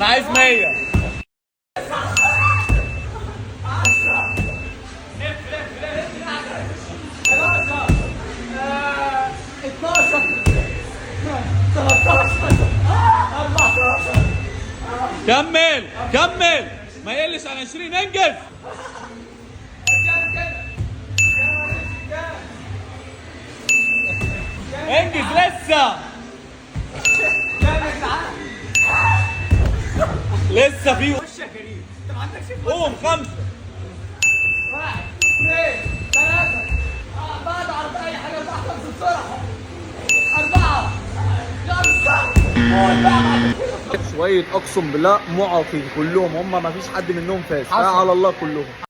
انا عايز 100. كمل كمل، ما يقلش عن 20. انجز انجز لسه لسه في. خش يا كريم، انت ما عندكش قوم 5. 1 2 3 بعد عرض اي حاجه تحصل بسرعه. 4 5 شوية اقسم بالله معاقين كلهم، هم ما فيش حد منهم فاز، على الله كلهم.